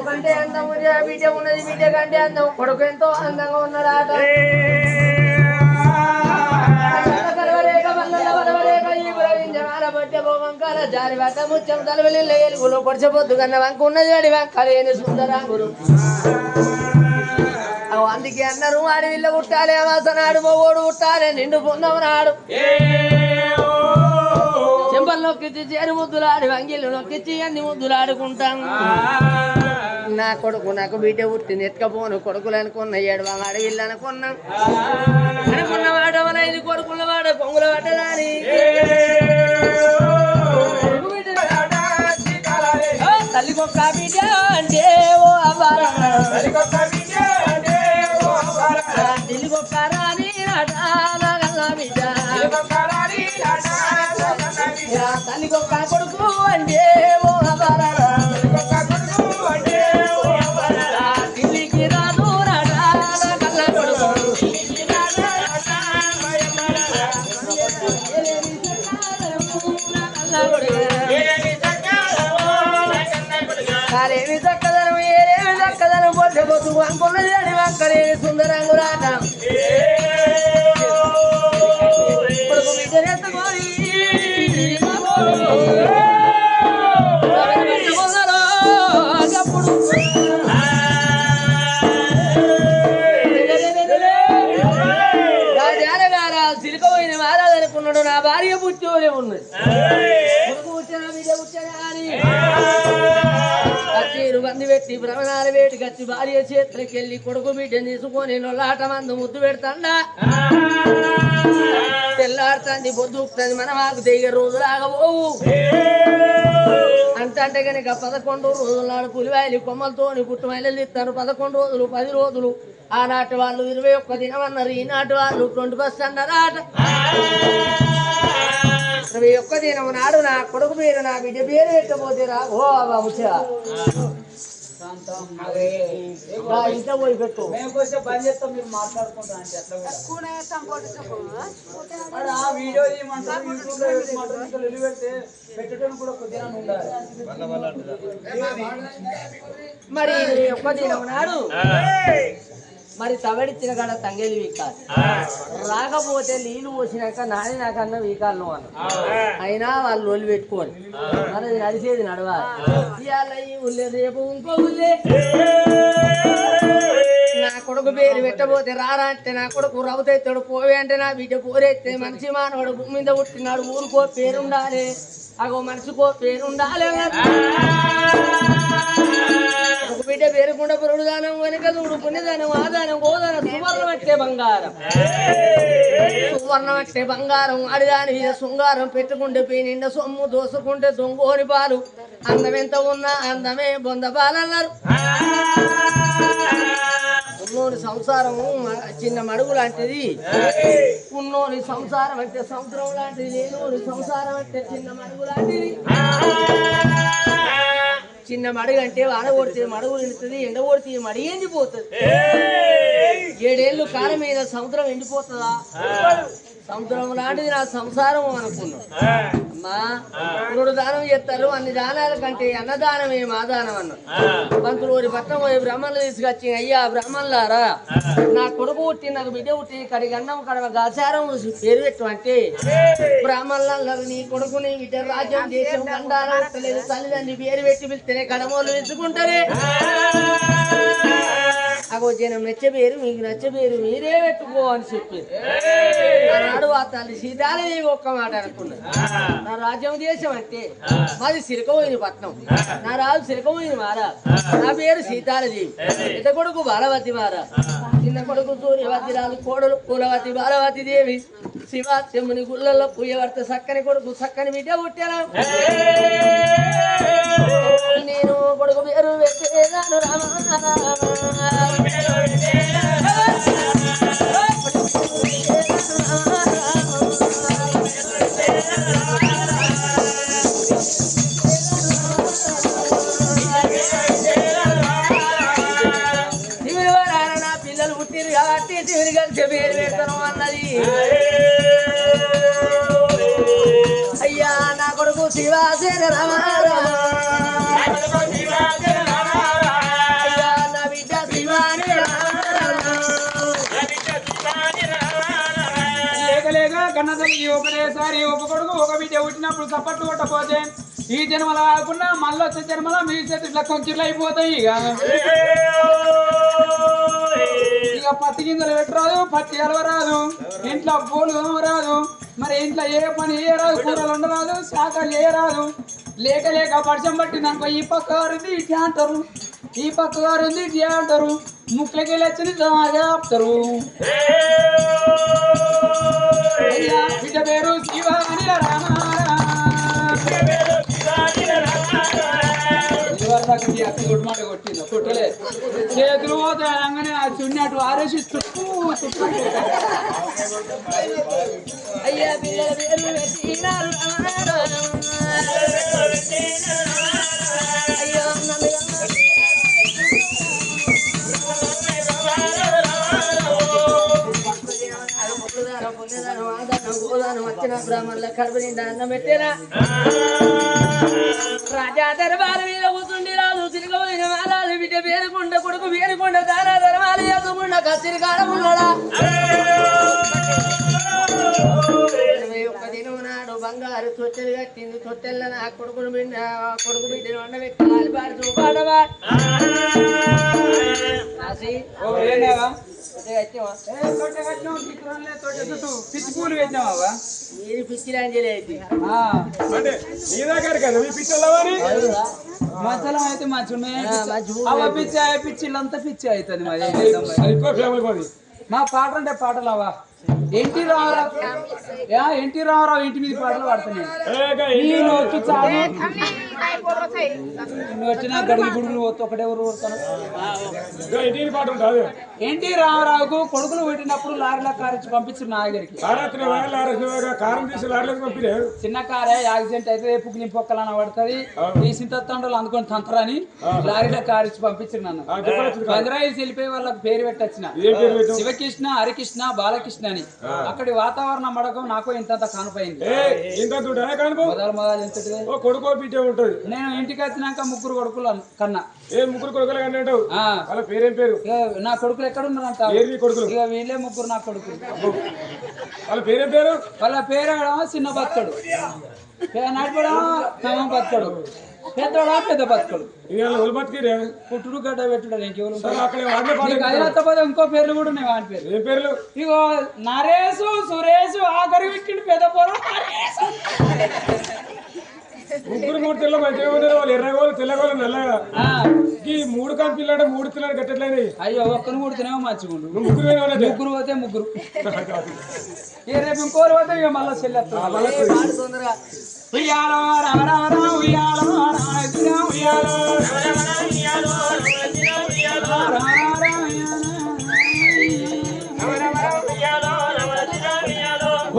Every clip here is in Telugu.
కంటే అందం బిడ్డ ఉన్నది బిడ్డ కంటే అందం కొడుకు ఎంతో అందంగా ఉన్నాడాట జారి వద్ద ముత్యం తలవెల్లి ఎలుగులు పొడిచబొద్దు కన్న వంక ఉన్నది అడి వంకలేని సుందరాంగులు అందుకే అన్నారు ఆడి వీళ్ళ పుట్టాలి అమాసనాడు మొగోడు పుట్టాలి నిండు పొన్నవనాడు చెంపలు నొక్కిచ్చి చేరు ముద్దులాడి వంగిళ్ళు నొక్కిచ్చి అన్ని ముద్దులాడుకుంటాం నా కొడుకు నాకు బిడ్డ పుట్టింది ఎత్తుకపోను కొడుకులు అనుకున్న ఏడు అడవిల్లు అనుకున్నాం అనుకున్న వాడ మన ఐదు కొడుకుల వాడ పొంగుల పడ్డదాని తల్లికొక్క బిడ్డ అంటే ఓ అవ్వారా తల్లికొక్క రాని బిడ్డ తల్లికొక్క కొడుకు అంటే ఓ అవ్వారా ఢిల్లీకి రాదు రాడా కళ్ళ కొడుకు కాలేమి చక్కదనం ఏరేమి చక్కదనం పొద్దు అనుకున్నది అని వంకలేని సుందరంగురాట కొడుకు బిడ్డనెత్తుకొని రాజానగారా సిలికపోయిన మారాలనుకున్నాడు నా భార్య పుట్టోనే ఉన్నది కొడుకు పుట్టినా బిడ్డ పుట్టినా అని కచ్చేరు బంది పెట్టి భ్రమణాలు వేటి కచ్చి భార్య చేతులకి వెళ్ళి కొడుకు బిడ్డని తీసుకొని నొల్లాట మందు ముద్దు పెడతాండా తెల్లాడుతుంది పొద్దుకుతుంది మన మాకు దిగే రోజులాగబోవు అంటే కనుక 11 రోజుల నాడు పులివాయలు కొమ్మలతోని పుట్టుమైలు ఇస్తారు 11 రోజులు 10 రోజులు ఆనాటి వాళ్ళు 21 దినం అన్నారు ఈనాటి వాళ్ళు 21 అన్నారాట 21 దినం నాడు నా కొడుకు పేరు నా బిడ్డ పేరు పెట్టబోతే రా ఓ బాబుచా ఇంట్లో పోయి పెట్టు పని చేస్తాం మీరు మాట్లాడుకుంటా అంటే వీడియో పెడితే పెట్టడం కూడా కొద్దిగా ఉండాలి మరి 1 దినం నాడు మరి తవడిచ్చిన కాడ తంగేలి వీకాలి రాకపోతే నీళ్లు పోసినాక నాని నాకన్నా వీకాలను అన్న అయినా వాళ్ళు ఒళ్ళు పెట్టుకోవాలి మనది నడిచేది నడవాలి రేపు ఇంకో ఊళ్ళే నా కొడుకు పేరు పెట్టబోతే రారా అంటే నా కొడుకు రవ్వుతాడు పోవే అంటే నా బిడ్డ పోరేస్తే మనిషి మానవాడు భూమి మీద పుట్టినాడు ఊరుకో పేరుండాలి అగో మనిషికో పేరుండాలి ఒక బిడ్డ పేరుకుండా పురుడు దానం వెనుక చూడు పుణ్యదానం ఆదానం గోదానం సువర్ణం అంటే బంగారం సువర్ణం అంటే బంగారం అడిదాని మీద శృంగారం పెట్టుకుంటే పీ నిండా సొమ్ము దోసుకుంటే దొంగోని పాలు అందం ఎంత ఉన్నా అందమే బొంద పాలన్నారు ఉన్నోని సంసారము చిన్న మడుగు లాంటిది ఉన్నోని సంసారం అంటే సముద్రం లాంటిది లేనోని సంసారం అంటే చిన్న మడుగు లాంటిది చిన్న మడుగు అంటే వాన కొడితే మడుగు నిండుతుంది ఎండ కొడితే మడి ఎండిపోతుంది 7 ఏళ్ళు కాలం మీద సముద్రం ఎండిపోతుందా సముద్రం లాంటిది నా సంసారం అనుకున్నాం అమ్మా పురుడు దానం చేస్తారు అన్ని దానాల కంటే అన్నదానమే మాదానం అన్నారు పంతులు పట్టణం పోయి బ్రాహ్మణులు తీసుకొచ్చి అయ్యా బ్రాహ్మణులారా నా కొడుకు పుట్టి నాకు బిడ్డ పుట్టి కడిగి అన్నం కడవ గాచారం పేరు పెట్టు అంటే బ్రాహ్మణులు నీ కొడుకు నీ బిడ్డ రాజ్యం దేశం కండాలు లేదు తల్లిదండ్రి పేరు పెట్టి పిలిస్తేనే కడమోళ్ళు ఎంచుకుంటారే అగో జనం మెచ్చ పేరు మీకు నచ్చ పేరు మీరే పెట్టుకో అని చెప్పి ఆనాడు ఆ తల్లి సీతాదేవి ఒక్క మాట అనుకున్నది నా రాజ్యం దేశం అంటే మాది సిరకపోయిన పట్నం నా రాజు సిరకపోయిన మారా నా పేరు సీతాదేవి పెద్ద కొడుకు బాలవతి మారా చిన్న కొడుకు సూర్యవతి రాజు కోడలు కులవతి బాలవతి దేవి శివ చెమ్ముని గుళ్ళల్లో పూయవర్త సక్కని కొడుకు సక్కని బిడ్డ పుట్టాను నేను కొడుకు పేరు పెట్టేదాను రామా పిల్లలు పుట్టిరు కాబట్టి శివుని కలిసి పేరు పెడతాను అన్నది అయ్యా నా కొడుకు శివాసేన రామారా కన్నతల్లి ఒకటేసారి ఒక కొడుకు ఒక బిడ్డ పుట్టినప్పుడు సపట్లు కొట్టపోతే ఈ జన్మలో కాకుండా మళ్ళీ వచ్చే జన్మలో మీ చేతి ఇట్లా కొంచెం అయిపోతాయి. ఇక పత్తి గింజలు పెట్టరాదు, పత్తి అలవరాదు, ఇంట్లో పూలు రాదు, మరి ఇంట్లో ఏ పని చేయరాదు, కూరలు ఉండరాదు, శాఖలు చేయరాదు. లేక లేక వర్షం పట్టిందనుకో ఈ పక్క వారింది ఇట్లా అంటారు, ఈ పక్క వారింది ఇట్లా అంటారు, ముక్కలకి వెళ్ళి వచ్చి ఆపుతారు. బిడ్డ పేరు శివ అని మాట కొట్టింది కొట్టలే చేతులు పోతాయి అనగానే ఆ చున్ని అటు ఆరేసి అయ్యా పిల్లల పేరు అయ్యో వచ్చిన బ్రాహ్మణుల కడుపు నిండా అన్నం పెట్టేనా రాజా దర్బారు మీద కూర్చుండి రాదు తిరగబోయిన మాలాలు బిడ్డ పేరుకుండ కొడుకు పేరుకుండ దానా ధర్మాలు ఎదుకుండా కత్తిరి కాడమున్నాడా 21 దినం నాడు బంగారు తొట్టెలు కట్టింది తొట్టెల నా కొడుకు బిడ్డను వండ పెట్టాలి పాడు చూపాడవా పిచ్చి పూలు పెట్టినావా మీరు పిచ్చిలాంజలి అయితే మధ్యలో అయితే మంచిగా పిచ్చి పిచ్చిలంతా పిచ్చి అవుతుంది మరి మా పాట అంటే పాటలు అవా ఎన్టీ రామారావు ఇంటి మీద పాటలు పాడుతున్నాయి వచ్చిన గడుగు గుడుగులు పోతే ఒకటెవరు ఎన్టీ రామారావుకు కొడుకులు పెట్టినప్పుడు లారీలో కారించి పంపించిన నా దగ్గరికి చిన్న కారే యాక్సిడెంట్ అయితే రేపు నింపొక్కలన్న పడుతుంది ఈ సింతండ్రులు అందుకొని తంత్రని లారీలో కారించి పంపించిన నన్ను బంద్రాయిల్స్ వెళ్ళిపోయి వాళ్ళకి పేరు పెట్టొచ్చిన శివకృష్ణ హరికృష్ణ బాలకృష్ణ అని అక్కడి వాతావరణం మడకం నాకు ఇంత కానిపోయింది కొడుకో బిడ్డ ఉంటది నేను ఇంటికి వచ్చినాక ముగ్గురు కొడుకులు కన్నా ముగ్గురు కొడుకులు కన్నా వాళ్ళ పేరేం పేరు నా కొడుకులు ఎక్కడ ఉన్నారంట కొడుకులు ఇక వీళ్ళే ముగ్గురు నా కొడుకులు వాళ్ళ పేరేం పేరు వాళ్ళ పేరు చిన్న బతుకడు నడిపడమో తమ బతుకడు పెద్దోడా పెద్ద బతుకడు పుట్టుడు గడ్డ పెట్టుడు ఇంకెవరు ఇంకో పేర్లు కూడా ఉన్నాయి వాని పేరు ఏ పేర్లు ఇగో నరేసు సురేషు ఆఖరి పెట్టిండు పెద్ద పొలం ముగ్గురు మూడు తెల్ల మంచిగా ఉన్నారు వాళ్ళు ఎర్రగోలు తెల్లగోలు నల్లగా ఈ 3 కంపిల్లాంటే 3 పిల్లలు కట్టట్లేదు అయ్యో ఒక్కరు ముడితేనేమో మంచిగుండు ముగ్గురు పోతే ముగ్గురు రేపు ఇంకోరు పోతే ఇక మళ్ళీ చెల్లెత్తారు ఉయ్యాలో రామ ఉయ్యాలో ఉయ్యాలో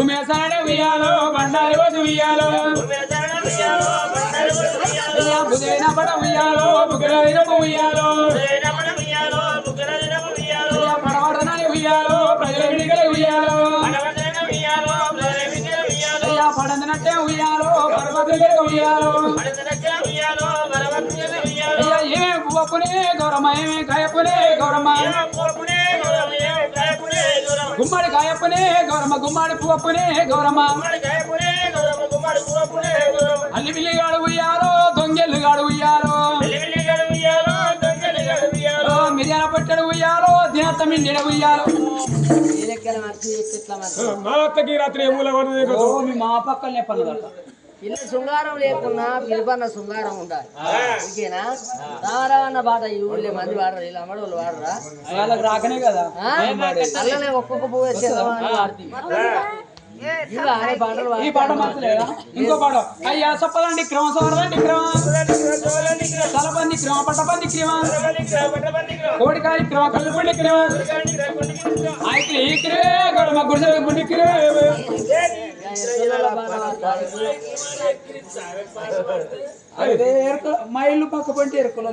ఉమేశాడే ఉయ్యాలో బండారి వద్దు ఉయ్యాలో బుధైన పడ ఉయ్యాలో బుగ్గరైన ఉయ్యాలో పడవడనాలి ఉయ్యాలో ప్రజల ఉయ్యాలో పడందినట్టే ఉయ్యాలో పర్వత ఉయ్యాలో ఏమే పువ్వప్పునే గౌరమ్మ ఏమే కాయప్పునే గౌరమ్మ గుమ్మడి కాయప్పునే గౌరమ్మ గుమ్మడి పువ్వప్పునే గౌరమ్మ అల్లి బిల్లిగాడు ఉయ్యాలో దొంగెల్లుగాడు ఉయ్యాలో మిర్యాల పట్టడు ఉయ్యాలో దినత్త మిండిడ ఉయ్యాలో మా పక్కనే పన్నదట ఇల్లు శృంగారం లేకున్నా పిలుపన్న శృంగారం ఉండాలి ఇంకేనా రామరావన్న పాట ఈ ఊళ్ళో మంది వాడరు ఇలా అమ్మడోళ్ళు వాడరా వాళ్ళకి రాకనే కదా అల్లనే ఒక్కొక్క పువ్వు వచ్చేదామని వాడుతుంది ఈ పాట మార్చలేదా ఇంకో పాట అయ్యా చెప్పదండి క్రమ సోరదండి క్రమ తలపంది క్రమ పట్టపంది క్రమ కోడికాయ క్రమ కళ్ళుపండి క్రమ అయితే ఈ క్రే గొడవ గుడిసె గుండి క్రే అదే మా ఇల్లు పక్క పంటే ఎరుకలో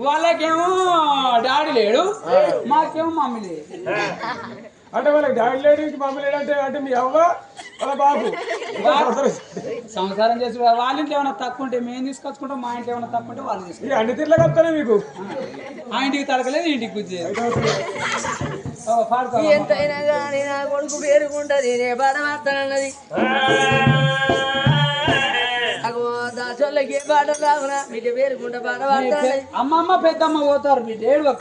వాళ్ళకేమో డాడీ లేడు మాకేమో మమ్మీ లేదు అంటే వాళ్ళకి డాడీ లేడు మమ్మీ లేడు అంటే మీ అవ్వ వాళ్ళ బాబు సంసారం చేసి వాళ్ళ ఇంట్లో ఏమైనా తక్కువ ఉంటే మేము తీసుకొచ్చుకుంటాం మా ఇంట్లో ఏమైనా తక్కువ ఉంటే వాళ్ళు తీసుకుంటాం అన్ని తీర్లే కప్తానే మీకు ఆ ఇంటికి తడకలేదు ఇంటికి పూజ ఎంతైనా కానీ నా కొడుకు పేరుకుంటా నేనే పాడబడతానన్నది దాచోళ్ళకి ఏ పాట రావునా బిడ్డ పేరుకుంటా పాడబడతానన్నది అమ్మమ్మ పెద్దమ్మ పోతారు బిడ్డ ఏడు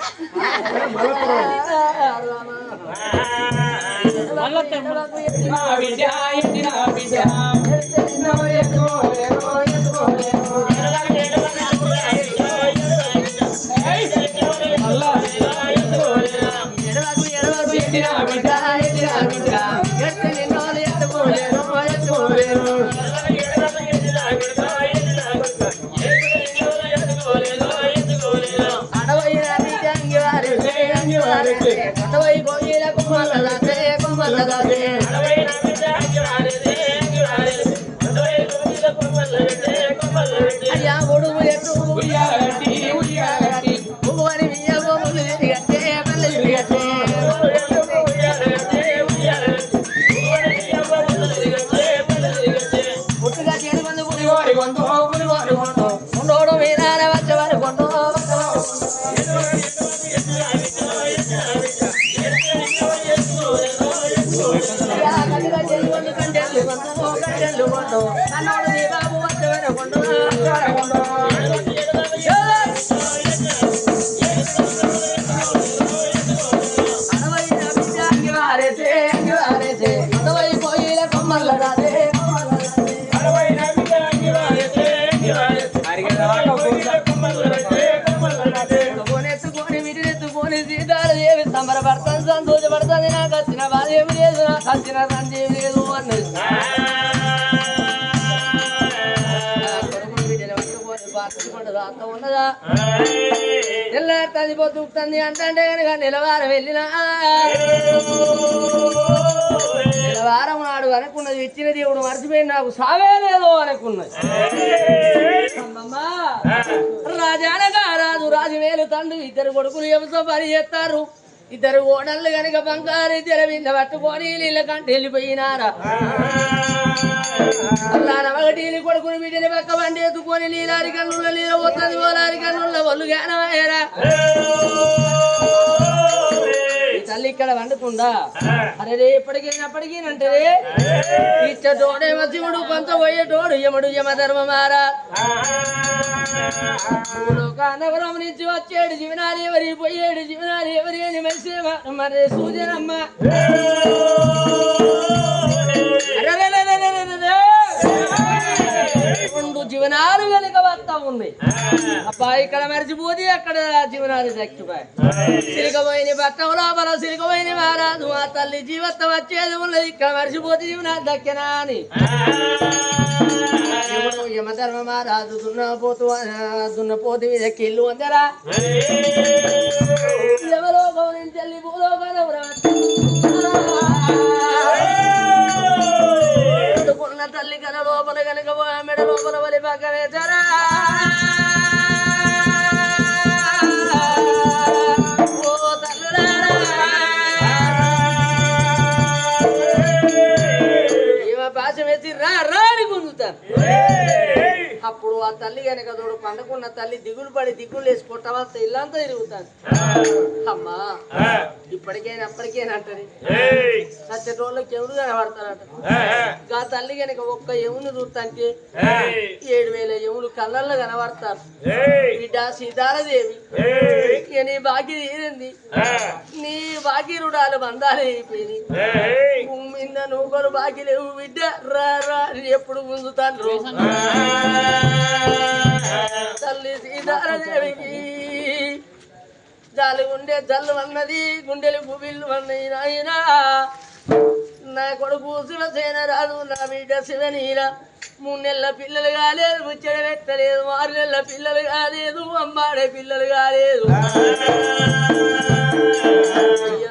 అయ్యా గొడుగు ఎట్టు పుట్టుగా చేడు మంది ఉండోడు మీరాన వచ్చేవారు కొండో కంటెళ్ళు కొండో అన్నోడు నీ బాబు వచ్చేవారు కొండో అడవై పోయిల కొమ్మల్ల రాదే ఎత్తుకొని వీటినెత్తుకొని సీతాలు ఏమి సంబరపడతాను సంతోషపడతాను నాకు వచ్చిన బాధ ఏమి లేదు నాకు వచ్చిన తండ్రి ఏమి లేదు అన్నది కొడుకుని వీటిని పట్టుకొని బాధపడి రాత ఉన్నదా తెల్లారి పొద్దుకుతుంది అంటే కనుక నిలవారం వెళ్ళినా నిలవారం నాడు అనుకున్నది ఇచ్చిన దేవుడు మర్చిపోయి నాకు సావే లేదు అనుకున్నది రాజానగా రాజు రాజువేలు తండ్రి ఇద్దరు కొడుకులు ఎవరితో పని చేస్తారు ఇద్దరు ఓడళ్ళు కనుక బంగారు తెర మీద పట్టుకొని నీళ్ళ కంటే వెళ్ళిపోయినారా అలా నవగటీని కొడుకుని వీటిని పక్క బండి ఎత్తుకొని నీలారి కన్నుల నీళ్ళ పోతుంది ఓలారి కన్నుల ఒళ్ళు జ్ఞానమయ్యారా తల్లి ఇక్కడ వండుతుందా అరే ఎప్పటికైనప్పటికీనంటే ఇచ్చటోడేమో శివుడు కొంత పోయేటోడు యముడు యమ ధర్మమారా నగరం నుంచి వచ్చేడు జీవనాలు ఎవరి పోయేడు జీవనాలు ఎవరి అని మెలిసే మరి సూచనమ్మ రెండు జీవనాలు వెనుక వస్తా ఉంది అబ్బా ఇక్కడ మరిచిపోతే అక్కడ జీవనాలు దక్కిపోయి సిలికమైన పట్టం లోపల సిలికమైన మారాదు ఆ తల్లి జీవత్వం వచ్చేది ఉన్నది ఇక్కడ మరిచిపోతే జీవనాలు దక్కినా అని యమధర్మ మహారాజు దున్నపోతు మీద కిల్లు అందరా యమలోకం నుంచి వెళ్ళి భూలోకం తల్లి కన లోపల కనుక మెడ లోపల వలి పక్క వేచారా ఓ తల్లులారా ఈమె పాశం వేసి రాని గుంజుతాను అప్పుడు ఆ తల్లి కనుక తోడు పండుకున్న తల్లి దిగులు పడి దిగులు వేసి కొట్టవలస ఇల్లంతా తిరుగుతాను అమ్మా ఇప్పటికైనా అప్పటికైనా అంటది సచ్చటోళ్ళకి ఎవరు కనబడతారట ఆ తల్లి కనుక ఒక్క ఎముని చూస్తాంటే 7,000 ఎములు కళ్ళల్లో కనబడతారు బిడ్డ సీతారాదేవి నీ బాకీ తీరింది నీ బాకీ రుణాలు బంధాలు అయిపోయినాయి మిన్న నూకలు బాకీ లేవు బిడ్డ రా ఎప్పుడు గుంజుతాను తల్లి సీతారాదేవికి జాలి గుండె జల్లు అన్నది గుండెలు గుబిల్లు అన్నది నాయన నా కొడుకు శివసేన రాదు నా బిడ్డ శివనీల 3 నెలల పిల్లలు కాలేదు ముచ్చట పెట్టలేదు 6 నెలల పిల్లలు కాలేదు అమ్మాడే పిల్లలు కాలేదు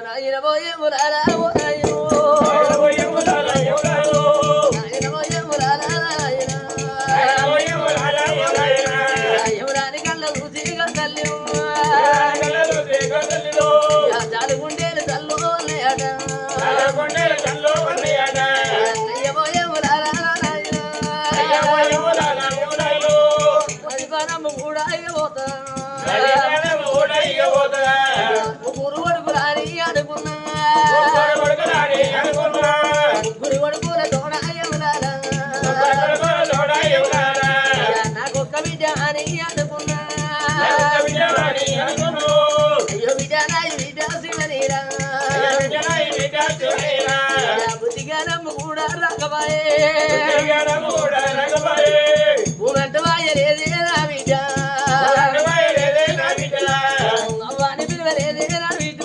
నాయన పోయే మురారా ఎవరాని కళ్ళ రుచిగా తల్లి జాలుగుండేలు తల్లు కూడా పోతా ముగ్గురు కొడుకులు అని అనుకున్నా చూడైరా బుద్ధిగానమ్మ కూడా రకమాయే భూమంట వాయలేదే నా బిడ్డ అవ్వాని పిలవలేదే నా బిడ్డ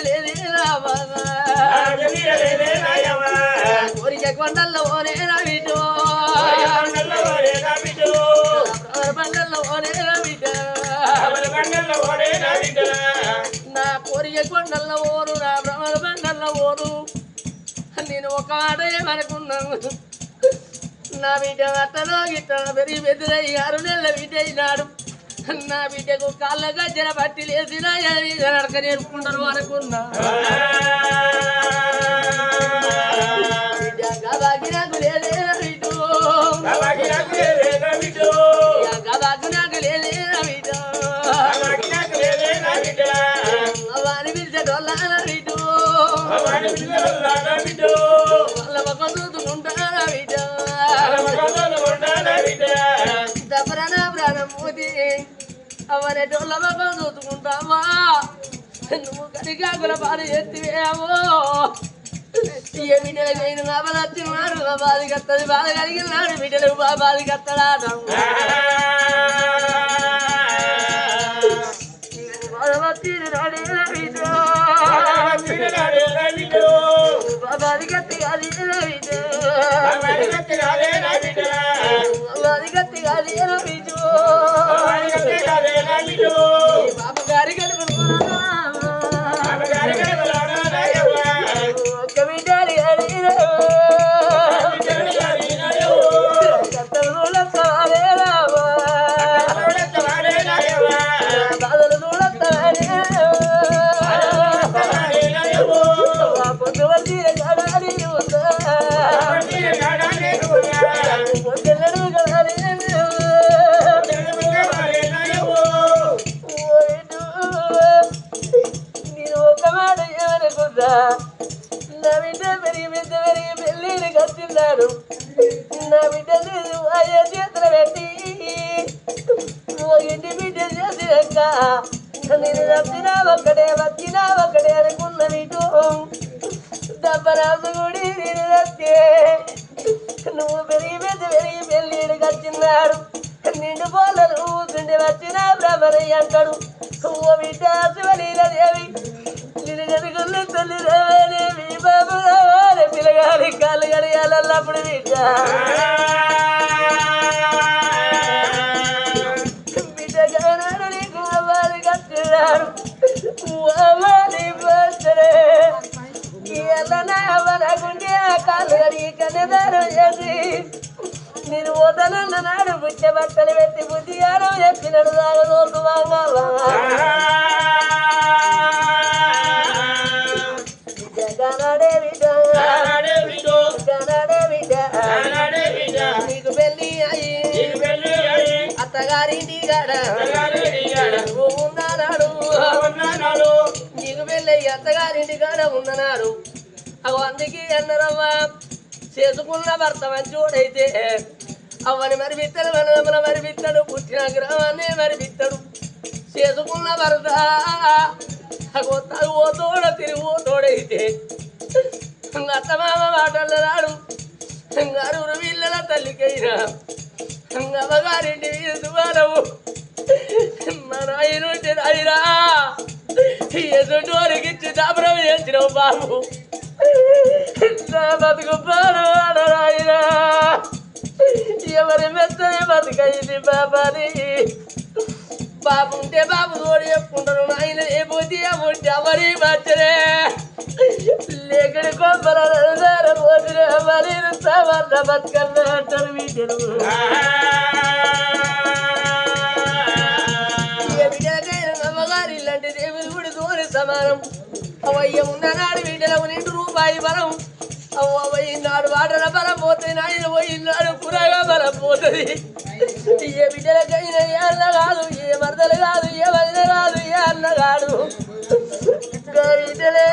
లేదే నా బాబా కోరిక కొండల్లో ఓనే నా బిడ్డ బండల్లో ఓనే నా బిడ్డ నా కోరిక కొండల్లో ఓరు నా భ్రమల బండల్లో ఓరు నేను ఒక మాట ఏమనుకున్నాను నా బిడ్డ అట్టలో గిట్ట పెరిగి పెద్దదయ్యి 6 నెలల బిడ్డ అయినాడు నా బిడ్డకు కాళ్ళ గజ్జల పట్టి లేచిన నడక నేర్పుకుంటారు అనుకున్నా బిడ్డ గబాకి నాకు లేదే బిడ్డు గబాకి నాకు లేదే బిడ్డ అవ్వాని పిలిచేటోళ్ళ బిడ్డు వాళ్ళ మొక్క చూసుకుంటారా బిడ్డ దపరన ప్రాణం మూతి అవనేటోళ్ళ మొక్క చూసుకుంటావా నువ్వు కడిగాకుల పాలు ఎత్తివేమో ఏ బిడ్డలకైనా బాబా వచ్చినాడు బాధ కత్తది బాధ కలిగినాడు బిడ్డలకు బాధ కత్తడాట బాధ కత్తి కాదు కత్తి కాదు బాబ గారి కడుపు ఒక్క బిడ్డలు బాధలు పొద్దు వచ్చి నేను ఒక మాట ఏమనుకుంటా నా బిడ్డ పెరిగి పెళ్ళిని కట్టిన్నాడు నా బిడ్డని అయ్యే చేతులు పెట్టి ఇంటి బిడ్డ చేసినాక నేను నచ్చినా ఒక్కడే అనుకున్న నీటు దెబ్బరాజు గుడి నేను నచ్చే నువ్వు పెరిగి పెళ్ళిని కట్టిన్నాడు నిండు పోలను ఊతుండి వచ్చిన బ్రహ్మణయ్య అంటాడు ఓ బిడ్డ శివలీలదేవి నిన్ను జరుగుళ్ళు తల్లి రావాలేవి బాబు రావాలి పిల్లగాలి కాళ్ళు గడియాలప్పుడు బిడ్డ బిడ్డగానాడు నీకు అవ్వాలి కట్టినాడు అవ్వాలి బర్త్డే ఎలా అవ్వనకుంటే ఆ కాళ్ళు గడిగి కన్నదారు చేసి నేను వదనన్న నాడు బుచ్చ బట్టలు పెట్టి బుద్ధిగానం చెప్పినడు దాగా దోసు గనాడే బిడ్డ నీకు పెళ్ళి అయ్యి అత్తగారింటి కాడ ఉన్నాడు నీకు పెళ్ళి అత్తగారింటి కాడ ఉన్ననాడు అవి అందుకే అన్నారమ్మా చేసుకున్న భర్త మంచోడైతే అవని మరి బిత్తడు వనమున మరి బిత్తడు పుట్టిన గ్రామాన్ని మరి బిత్తడు చేసుకున్న భర్త ఓ తోడ తిరిగి ఓ తోడైతే అత్తమామ మాటలు రాడు అరువురు వీళ్ళ తల్లికైనా అమ్మగారింటి వీరు దువాలవు మన ఆయన రాయిరా ఎదుటోరికిచ్చి దాపరం చేసినావు బాబు నా బతుకు పాడవాడరాయిరా ఎవరి మెత్తని బతుకైంది బాబాని బాబు ఉంటే బాబు తోడు చెప్పుకుంటారు నాయన ఏ బుద్ధి ఉంటే ఎవరి మచ్చరే లేకడి కొబ్బర పోతున్నా మరి సవర్ణ బతుకన్నా అంటారు వీటిలు బిడ్డలకైనా అమ్మగారు ఇలాంటి దేవుని గుడి తోని సమానం అవయ్య ఉన్ననాడు వీటిలో ₹2 బలం పోయినాడు వాటల బలం పోతుంది నాయన పోయినాడు పురగా బలం పోతుంది ఏ బిడ్డలకైనా ఏ అన్న కాదు ఏ మరదలు కాదు ఏ వదిన కాదు ఏ అన్న కాదు బిడ్డలే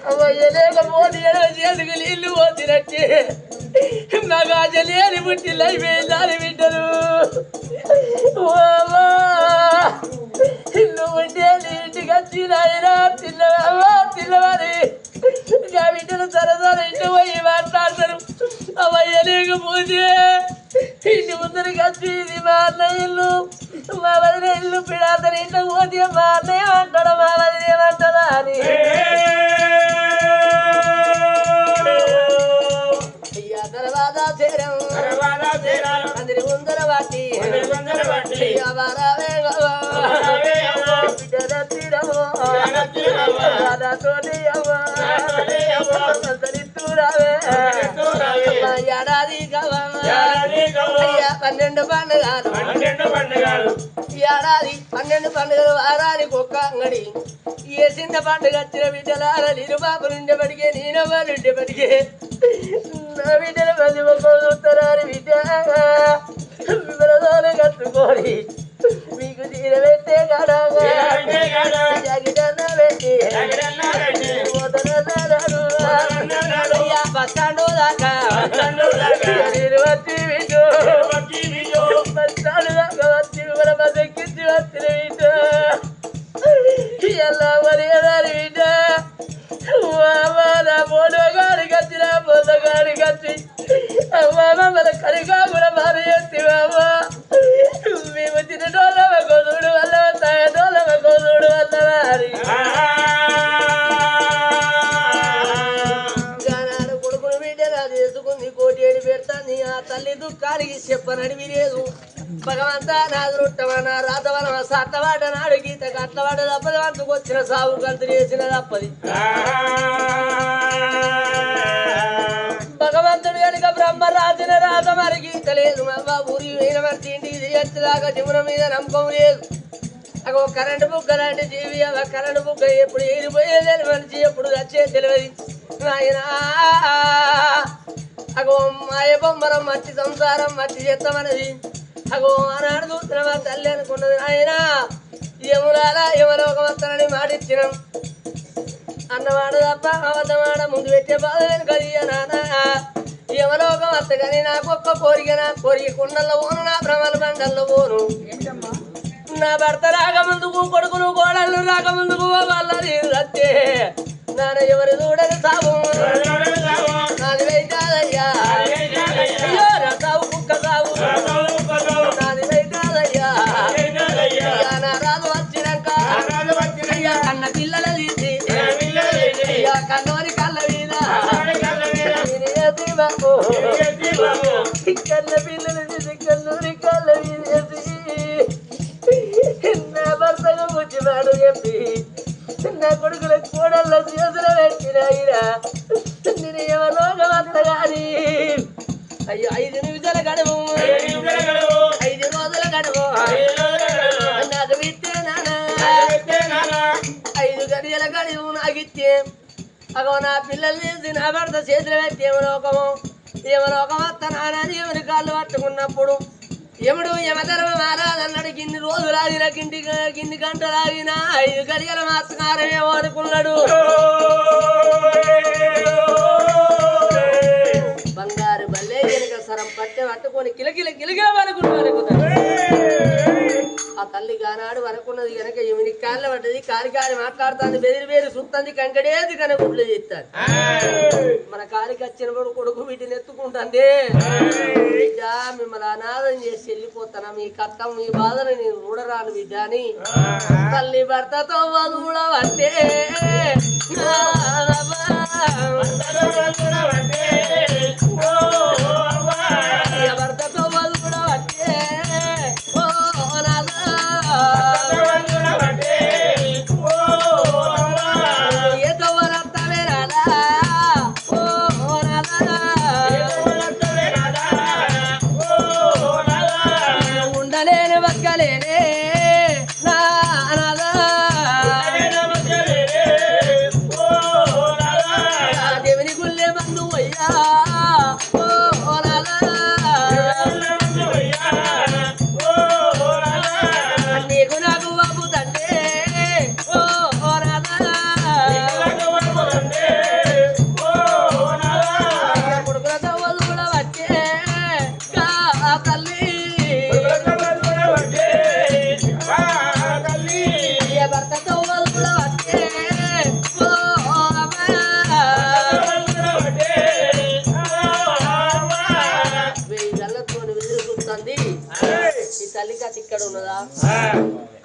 అవయ్య లేకపోతే చేతికి నీళ్లు పోతినట్టే నాకు ఆచలేని పుట్టిల్లు అయిపోయిందని బిడ్డలు వచ్చి ఇది మా అన్నయ్య ఇల్లు మా వదిన ఇల్లు పిడాతని ఇంట్లో పోతే మా అన్నయ్య అంటాడు మా వదిన ఏమంటాడా అని అయ్యా తర్వాత చేరం అందరి ముందర బట్టి ఏడాది అయ్యా 12 పండుగలు ఏడాది 12 పండుగలు వారానికి ఒక్క అంగడి ఏ చిన్న పండుగ వచ్చిన బిడ్డలార నీరు బాబు నుండేపటికే నేనవ్వాలి ఉండేపటికే నా బిడ్డల మంది ఒక్కరు బిడ్డ వివరదోలు కట్టుకొని మీకు తీర పెట్టే కాడాగా జగిడన్న పెట్టి అయ్యా బస్ స్టాండ్ దాకా నేను వచ్చి బిడ్డు బస్ స్టాండ్ దాకా వచ్చి మన బస్ ఎక్కించి వచ్చిన బిడ్డ ఎలా మరి బిడ్డ నా పోటోగాడికి వచ్చిన పోతగాడికి వచ్చి అమ్మ మన కరిగా కూడా భారీ ఎత్తి బాబా మేము తినటోళ్ళ కోదుడు వల్ల తాగటోళ్ళ కోదుడు వల్ల వారి గానాడు కొడుకును బిడ్డగా చేసుకుంది కోటి ఏడు పెడతాంది ఆ తల్లి దుఃఖానికి చెప్పనని వినేదు భగవంతా నాది రొట్టమన్న రాతవన సత్తవాట నాడు గీత కట్లవాట తప్పది వంతుకు వచ్చిన సాగు కంతులు వేసిన తప్పది భగవంతుడు కనుక బ్రహ్మ రాసిన రాత మరి గీత లేదు మా ఊరి మీద మరి తిండి ఇది ఎత్తుదాకా జీవనం మీద నమ్మకం లేదు అగో కరెంటు బుగ్గ లాంటి జీవి అవ కరెంటు బుగ్గ ఎప్పుడు ఏరిపోయేది మనిషి ఎప్పుడు వచ్చే తెలియదు ఆయన అగో మాయ బొమ్మరం మట్టి సంసారం మట్టి చేస్తామన్నది అగో ఆనాడు చూస్తున్న మా తల్లి అనుకున్నది ఆయన యములాల యమలోకమత్తనని మాటిచ్చినాం అన్నవాడు తప్ప అవతమాడ ముందు పెట్టే బాధ వెనుకది నాన్న యమలోకం అత్త కానీ నాకు ఒక్క కోరిక నా కోరిక కుండల్లో పోను నా భ్రమల బండల్లో పోను నా భర్త రాకముందుకు కొడుకును కోడళ్ళు రాకముందుకు వాళ్ళ రత్తే నాన్న ఎవరు చూడని సాగు నాది వెయ్యాదయ్యా అయ్యో నా సాగు కుక్క సాగు నాది వెయ్యాదయ్యా నా రాజు వచ్చినాక అయ్యా కన్న పిల్లల తీసి అయ్యా కన్నోని కళ్ళ మీద కన్న పిల్లలు తీసి కన్నూరి కళ్ళ మీద నా భర్తగా ముచ్చివాడు చెప్పి నా కొడుకుల కోడల్లో చేతులు పెట్టినాయిరా నేను ఎవరోగం వస్తగాని అయ్యో 5 నిమిషాల గడువు 5 రోజుల గడువు నాకు విత్తే నాన్న 5 గడియల గడువు నాకు ఇచ్చే అగో నా పిల్లలు తీసి నా భర్త చేతులు పెట్టి ఏమలోకం వస్త నాన్నది ఎవరి కాళ్ళు పట్టుకున్నప్పుడు యముడు యమధర్మ ఆరాధన్నాడు కిన్ని రోజులు ఆగిన కిన్ని గంటలు ఆగిన 5 గడియల మాస్కారమేమో అనుకున్నాడు బంగారు బల్లే వెనుక సరం పట్టె పట్టుకొని కిలకిల కిలకిల వరకున్నాడు ఆ తల్లి గానాడు వరకున్నది కనుక ఈమెని కాళ్ళ పడ్డది కారి మాట్లాడుతుంది బెదిరి చూస్తుంది కంకడేది కనుక గుడ్లు చేస్తాడు మన కారికి వచ్చినప్పుడు కొడుకు వీటిని ఎత్తుకుంటుంది బిడ్డ మిమ్మల్ని అనాథం చేసి వెళ్ళిపోతానా మీ కట్టం మీ బాధను నేను చూడరాను బిడ్డ అని తల్లి భర్తతో వదుడవంటే భర్తతో వదుడవంటే ఉండలేని బక్కలేనే దేవుని గుళ్ళే మందు అయ్యా ఈ తల్లి కథ ఇక్కడ ఉన్నదా?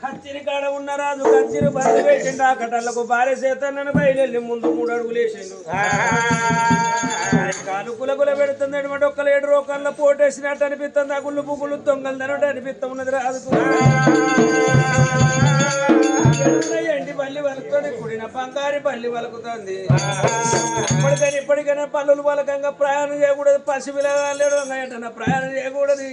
కచ్చిరి కాడ ఉన్న రాజు కచ్చిరి బండి పెట్టిండు ఆ కట్టలకు భార్య చేతనని బయలుదేరి ముందు 3 అడుగులు వేసిండు. కాలు కులకుల పెడుతుంది అనమాట. ఒక్కలు 7 రోకల్లో పోటేసినట్టు అనిపిస్తుంది. ఆ గుళ్ళు పువ్వులు దొంగలు తినట్టు అనిపిస్తా ఉన్నది రాజుకు. ఎండి బల్లి వలుకుతుంది, కుడిన బంగారి బల్లి వలుకుతుంది. ఇప్పటికైనా పల్లులు వలకంగా ప్రయాణం చేయకూడదు. పసిపిల్లగాలేడు ఎటన్నా ప్రయాణం చేయకూడదు.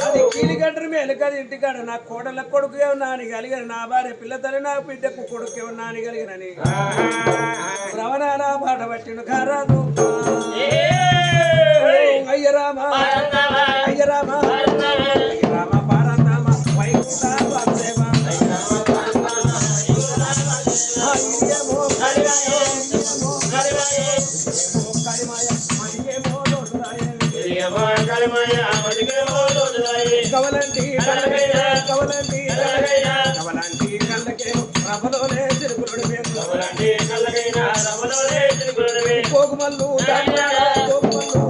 అది కీలిగంటరు మేలుకది ఇంటికాడ నా కోడల కొడుకు నాని కలిగిన, నా భార్య పిల్లతల్లి నా బిడ్డకు కొడుకు నాని కలిగినని రవణానా బాట పట్టిండు కారాదు. అయ్యరామా అయ్యరామా అయ్యరామ పారందామ వైకుంఠ వాసుదేవా కవలంటి కవలంటి కవలంటి కళ్ళకే రమలోనే తిరుగుడు పోగుమల్లు పోగుమల్లు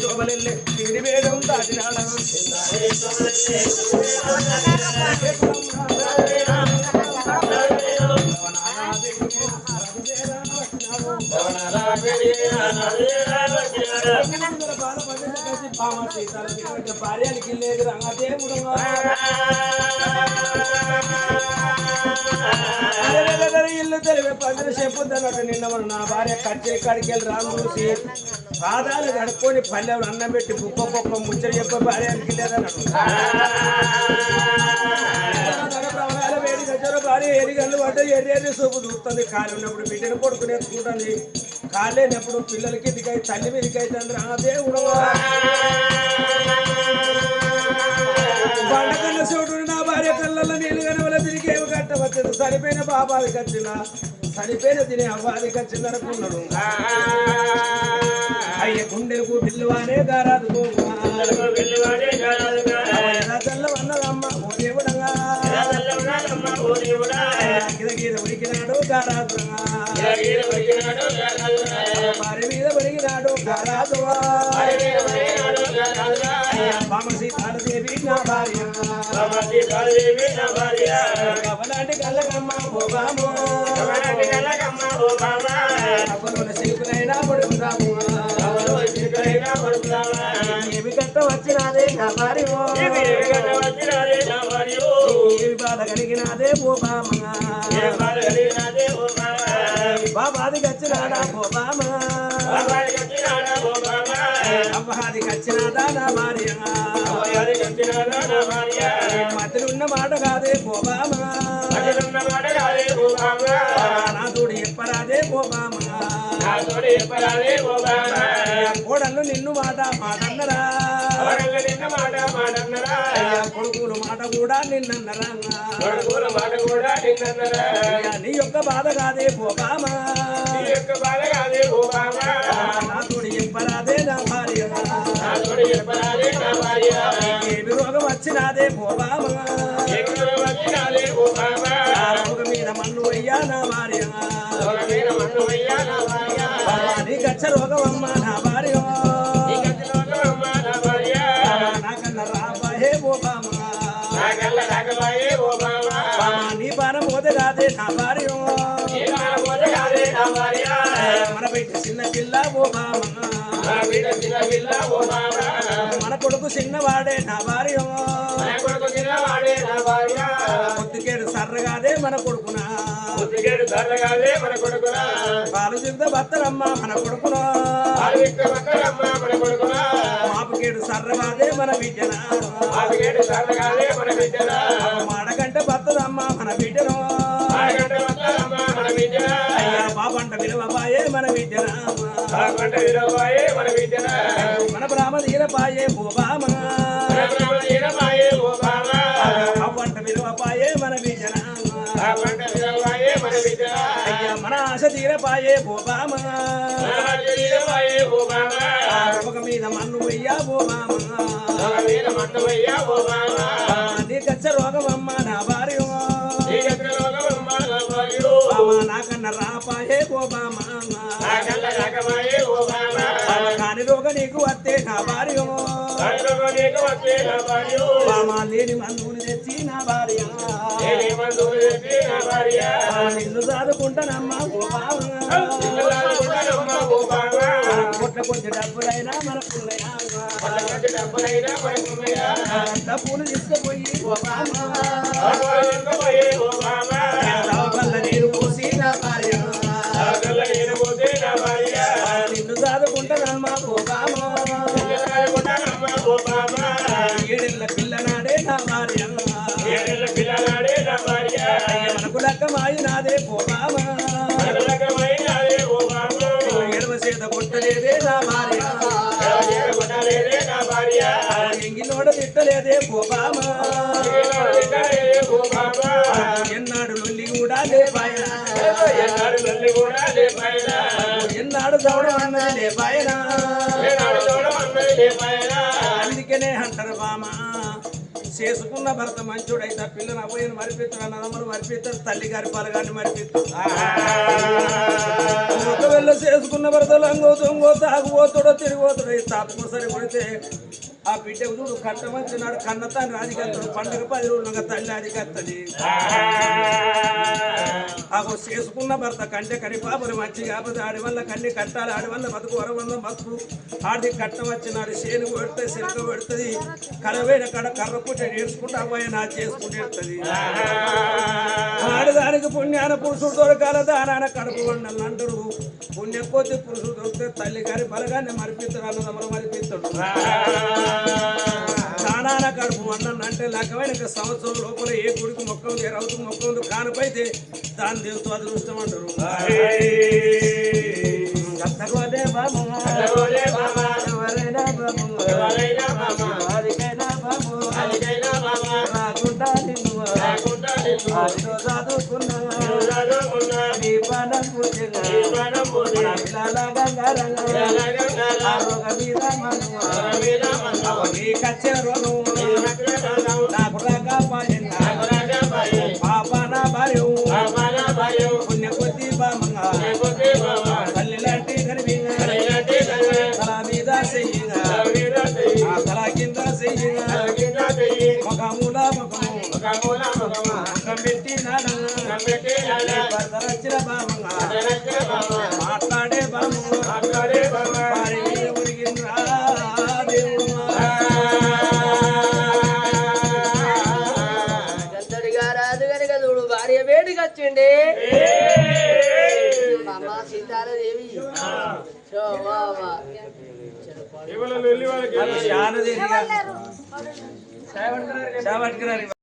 శోభలెల్లే తిండి వేయడం దాటినాడ భార్యకి లేదు రంగదేవుడు ఇల్లు తెలివే 10 చెప్పుద్దన్నట్టు నిన్న నా భార్య కచ్చేరి కాడికి వెళ్ళి రాను చూసి పాదాలు కడుక్కొని పల్లెలు అన్నం పెట్టి బుక్క బొక్క ముచ్చట చెప్పే భార్యకి లేదన్నట్టు. వేడి గచ్చరు భార్య ఎరిగల్లు పడ్డ ఎర్రి సూపు చూస్తుంది. కాలు ఉన్నప్పుడు బిడ్డను కొడుకుని ఎత్తుకుంటుంది. కాలు లేనప్పుడు పిల్లలకి ఇదికై తల్లి మీదకైతే ఆ దేవుడు బండకల్ల చోటు నా భార్య కళ్ళల్లో నీళ్ళు కనవల తిరిగి ఏమి కట్టవచ్చదు. సరిపోయిన బాబాదికి వచ్చిన సరిపోయిన తినే అవ్వాదికి వచ్చింది అనుకున్నాడు. అయ్య గుండెలకు పిల్లవానే గారాదు చల్లవన్నదమ్మ ఓ దేవుడగా గీత ఉడికినాడు గారాదు భార్య మీద పడిగినాడు గారాదు సీతాదేవి నా భార్య కవలాంటి కళ్ళకమ్మ పోబాము శిల్పులైనా పడుకుందాము ఏమి కట్ట వచ్చినాదే నా భార్య ఏమి బాధ కలిగినాదే పోబామ బాబాది వచ్చినాడా పోబామ అవ్వది వచ్చినాడా నా భార్య మధ్యలున్న మాట కాదే పోబామ నా తోడు చెప్పరాదే పోబామ కోడళ్ళు నిన్ను మాట మాటన్నరా కొడుకులు మాట కూడా నిన్నన్నరా నీ యొక్క బాధ కాదే పోబామా నా తోడు చెప్పరాదే నా భార్య ఏమి రోగం వచ్చినాదే పోబామా రోగం మీద మన్ను అయ్యా నా భార్య నీ గచ్చ రోగమమ్మ నా భార్య నాకన్నా రాబాయే పోబామా నీ బాణం పోతే కాదే నా భార్య మన బిడ్డ చిన్న పిల్ల పోబామా మన కొడుకు చిన్నవాడే నా భార్య పొద్దుకేడు సర్రగాదే మన కొడుకునా పాలు చిరుత బత్తరమ్మ మన కొడుకునా మాపుకేడు సర్రగాదే మన బిడ్డన మాడగంట బత్తదమ్మ మన బిడ్డను అయ్యా బాబంట విలువబాయే మన బిడ్డన మన బ్రాహ్మ తీరపాయే పోబామ అవ్వంట విలువపాయే మన బిడ్డన అయ్యా మన ఆశ తీరపాయే పోబామ ఒక మీద మన్ను వెయ్యా పోబామ నీ గచ్చ రోగమమ్మ నా భార్య కన్న రాపాయే ఓ బామ కాని రోగ నీకు వస్తే నా భార్య బామ లేని మందుని తెచ్చి నా భార్య నిన్ను చదువుకుంటానమ్మా ఓ బామ కొట్ల కొంచెం డబ్బులైనా మనకున్నాయా డబ్బులు తీసుకుపోయి ఓ బామ నీరు పోసి నా భార్య నిన్ను చదువుకుంటానమ్మా ఓ బామ ఏడేళ్ళ పిల్లనాడే నా భార్య మనకు లక్కమాయి నాదే ఓ బామ ఎడమ చేత కొట్టలేదే నా భార్య ఎంగిలోడ తిట్టలేదే ఓ బామ ఎన్నాడు లొల్లి కూడా లేపాయన ఎన్నాడు దౌడ అన్నది లేపాయన అందుకనే అంటారు బామ చేసుకున్న భర్త మంచోడైతే పిల్లని అబ్బాయిని మరిపిస్తాడు అన్నదమ్మను మరిపిస్తాడు తల్లి గారి పలగాన్ని మరిపిస్తాడు ఒకవేళ చేసుకున్న భర్త లంగో దొంగో తాగుపోతాడో తిరిగిపోతాడో తప్పనిసరి కొడితే ఆ బిడ్డకు చూడు కట్టమంచినాడు కన్న తాను రాజకత్తాడు పండుగ 10 రోజులుగా తల్లి రాజకత్తది ఆగో చేసుకున్న భర్త కంటే కని పాపలు మంచి కాకపోతే ఆడి వల్ల కన్ని కట్టాలి ఆడి వల్ల బతుకు వరవల్ల బతుకు ఆడి కట్టం వచ్చినాడు చేను పెడితే సిరక పెడుతుంది కలవైన కడ కర్ర పుట్ట నేర్చుకుంటా అబ్బాయి నా చేసుకుంటూ ఇస్తుంది ఆడదానికి పుణ్యాన పురుషుడు దొరకాల దానాన కడుపు వండాలని అంటారు పుణ్యం కొద్ది పురుషుడు దొరికితే తల్లి గారి బలగాన్ని మరిపిస్తాడు అన్నదమ్మలు మరిపిస్తాడు దానాన కడుపు వండాలని అంటే లెక్కమైన సంవత్సరం లోపల ఏ గుడికి మొక్క ఉంది ఏ రౌతు మొక్క ఉంది కానిపైతే దాని దేవుతో అదృష్టం అంటారు గత్తగోదే బాబు ఎవరైనా బాబు వారికైనా బాబు రాకుండా నిన్ను చదువుకున్నా నీ పానం రోగ మీద నీ కచ్చే రోగం నాకు రాకపోయిన పాపన భార్య పుణ్య కొద్ది బామంగా తల్లి లాంటి గర్భింగా తల మీద చెయ్యిగా తల కింద చెయ్యిగా ముఖముల ముఖం పెట్టి నాడచ్చిన బామంగా మాట్లాడే బాము వారి మీద ఉరిగింద్రా దేవుడు భార్య వేడికి వచ్చిండే అమ్మ సీతారాదేవి ఎవరు వెళ్ళి వాళ్ళకి చాలా